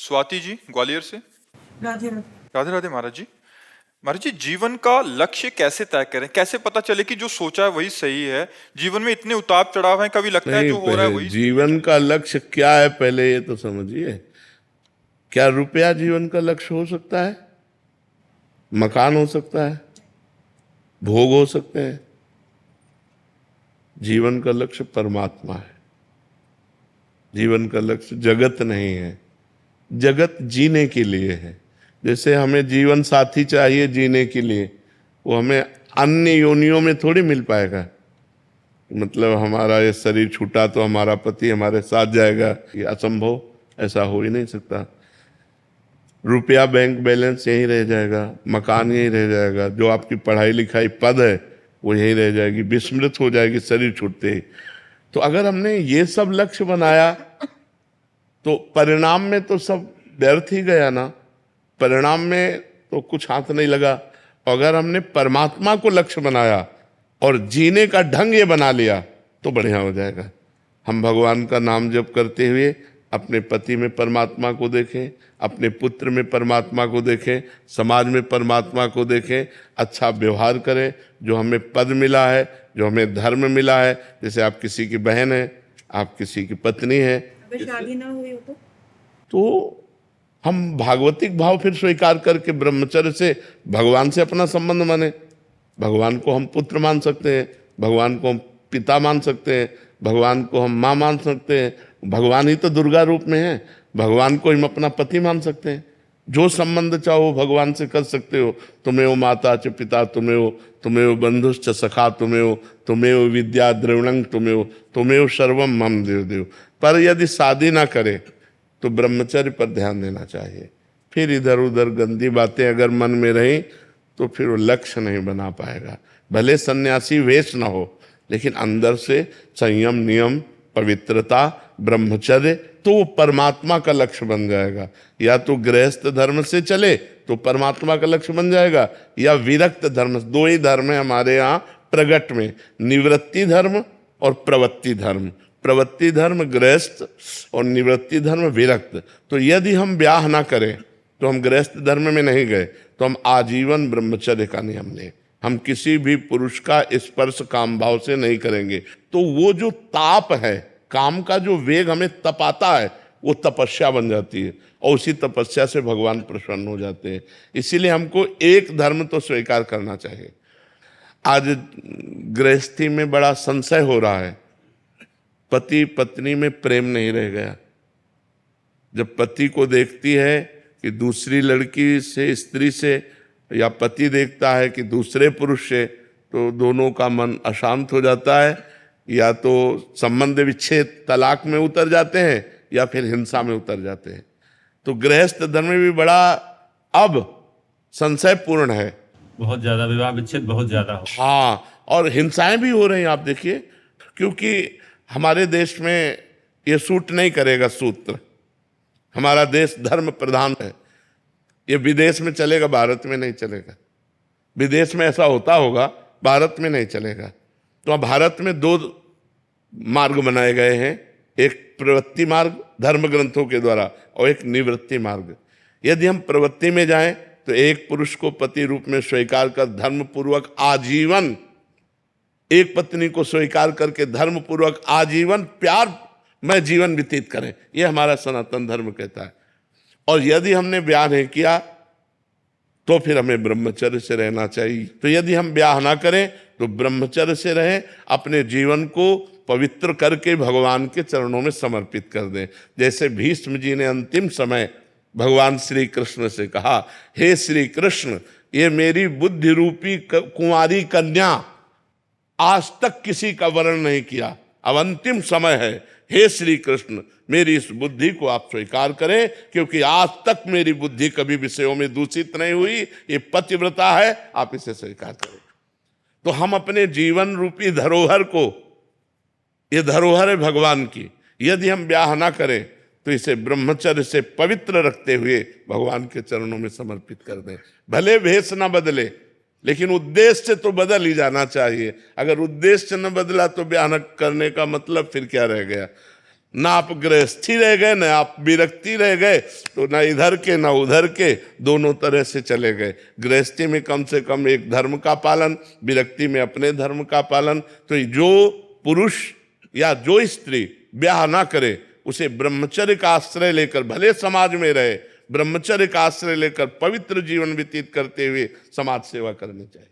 स्वाति जी ग्वालियर से। राधे राधे। राधे राधे महाराज जी। महाराज जी, जीवन का लक्ष्य कैसे तय करें? कैसे पता चले कि जो सोचा है वही सही है? जीवन में इतने उतार चढ़ाव हैं, कभी लगता है नहीं, जो हो रहा है पहले वही जीवन का लक्ष्य क्या है पहले ये तो समझिए। क्या रुपया जीवन का लक्ष्य हो सकता है? मकान हो सकता है, भोग हो सकते हैं। जीवन का लक्ष्य परमात्मा है। जीवन का लक्ष्य जगत नहीं है। जगत जीने के लिए है। जैसे हमें जीवन साथी चाहिए जीने के लिए, वो हमें अन्य योनियों में थोड़ी मिल पाएगा। मतलब हमारा ये शरीर छूटा तो हमारा पति हमारे साथ जाएगा, ये असंभव, ऐसा हो ही नहीं सकता। रुपया बैंक बैलेंस यहीं रह जाएगा, मकान यहीं रह जाएगा, जो आपकी पढ़ाई लिखाई पद है वो यहीं रह जाएगी, विस्मृत हो जाएगी शरीर छूटते ही। तो अगर हमने ये सब लक्ष्य बनाया तो परिणाम में तो सब व्यर्थ ही गया ना। परिणाम में तो कुछ हाथ नहीं लगा। अगर हमने परमात्मा को लक्ष्य बनाया और जीने का ढंग ये बना लिया तो बढ़िया हो जाएगा। हम भगवान का नाम जप करते हुए अपने पति में परमात्मा को देखें, अपने पुत्र में परमात्मा को देखें, समाज में परमात्मा को देखें, अच्छा व्यवहार करें। जो हमें पद मिला है, जो हमें धर्म मिला है, जैसे आप किसी की बहन है, आप किसी की पत्नी है, अगर शादी ना हुई हो तो हम भागवतिक भाव फिर स्वीकार करके ब्रह्मचर्य से भगवान से अपना संबंध माने। भगवान को हम पुत्र मान सकते हैं, भगवान को हम पिता मान सकते हैं, भगवान को हम माँ मान सकते हैं। भगवान ही तो दुर्गा रूप में है। भगवान को हम अपना पति मान सकते हैं। जो संबंध चाहो भगवान से कर सकते हो। तुम्हें माता च पिता तुम्हें बंधुश्च सखा तुम्हें विद्या द्रविणं तुम्हें सर्वम मम देव देव। पर यदि शादी ना करे तो ब्रह्मचर्य पर ध्यान देना चाहिए। फिर इधर उधर गंदी बातें अगर मन में रही तो फिर वो लक्ष्य नहीं बना पाएगा। भले सन्यासी वेश ना हो, लेकिन अंदर से संयम, नियम, पवित्रता, ब्रह्मचर्य, तो वो परमात्मा का लक्ष्य बन जाएगा। या तो गृहस्थ धर्म से चले तो परमात्मा का लक्ष्य बन जाएगा, या विरक्त धर्म। दो ही धर्म है हमारे यहाँ प्रगट में, निवृत्ति धर्म और प्रवृत्ति धर्म। प्रवृत्ति धर्म गृहस्थ और निवृत्ति धर्म विरक्त। तो यदि हम ब्याह ना करें तो हम गृहस्थ धर्म में नहीं गए, तो हम आजीवन ब्रह्मचर्य का नियम लें। हम किसी भी पुरुष का स्पर्श काम भाव से नहीं करेंगे। तो वो जो ताप है, काम का जो वेग हमें तपाता है, वो तपस्या बन जाती है, और उसी तपस्या से भगवान प्रसन्न हो जाते हैं। इसीलिए हमको एक धर्म तो स्वीकार करना चाहिए। आज गृहस्थी में बड़ा संशय हो रहा है। पति पत्नी में प्रेम नहीं रह गया। जब पति को देखती है कि दूसरी लड़की से, स्त्री से, या पति देखता है कि दूसरे पुरुष से, तो दोनों का मन अशांत हो जाता है। या तो संबंध विच्छेद, तलाक में उतर जाते हैं, या फिर हिंसा में उतर जाते हैं। तो गृहस्थ धर्म में भी बड़ा अब संशयपूर्ण है। बहुत ज्यादा विवाह विच्छेद बहुत ज्यादा हो। हाँ, और हिंसाएं भी हो रही हैं, आप देखिए। क्योंकि हमारे देश में ये सूट नहीं करेगा सूत्र। हमारा देश धर्म प्रधान है। ये विदेश में चलेगा, भारत में नहीं चलेगा। विदेश में ऐसा होता होगा, भारत में नहीं चलेगा। तो अब भारत में दो मार्ग बनाए गए हैं, एक प्रवृत्ति मार्ग धर्म ग्रंथों के द्वारा, और एक निवृत्ति मार्ग। यदि हम प्रवृत्ति में जाएं तो एक पुरुष को पति रूप में स्वीकार कर धर्म पूर्वक आजीवन, एक पत्नी को स्वीकार करके धर्म पूर्वक आजीवन प्यार में जीवन व्यतीत करें, ये हमारा सनातन धर्म कहता है। और यदि हमने ब्याह नहीं किया तो फिर हमें ब्रह्मचर्य से रहना चाहिए। तो यदि हम ब्याह ना करें तो ब्रह्मचर्य से रहें, अपने जीवन को पवित्र करके भगवान के चरणों में समर्पित कर दें। जैसे भीष्म जी ने अंतिम समय भगवान श्री कृष्ण से कहा, हे श्री कृष्ण, ये मेरी बुद्धि रूपी कुंवारी कन्या आज तक किसी का वर्ण नहीं किया, अब अंतिम समय है, हे श्री कृष्ण मेरी इस बुद्धि को आप स्वीकार करें, क्योंकि आज तक मेरी बुद्धि कभी विषयों में दूषित नहीं हुई। ये पतिव्रता है, आप इसे स्वीकार करें। तो हम अपने जीवन रूपी धरोहर को, ये धरोहर है भगवान की, यदि हम ब्याह ना करें तो इसे ब्रह्मचर्य से पवित्र रखते हुए भगवान के चरणों में समर्पित कर दें। भले भेष ना बदले, लेकिन उद्देश्य तो बदल ही जाना चाहिए। अगर उद्देश्य न बदला तो ब्याह न करने का मतलब फिर क्या रह गया। ना आप गृहस्थी रह गए, ना आप विरक्ति रह गए, तो ना इधर के ना उधर के, दोनों तरह से चले गए। गृहस्थी में कम से कम एक धर्म का पालन, विरक्ति में अपने धर्म का पालन। तो जो पुरुष या जो स्त्री ब्याह ना करे, उसे ब्रह्मचर्य का आश्रय लेकर, भले समाज में रहे, ब्रह्मचर्य का आश्रय लेकर पवित्र जीवन व्यतीत करते हुए समाज सेवा करनी चाहिए।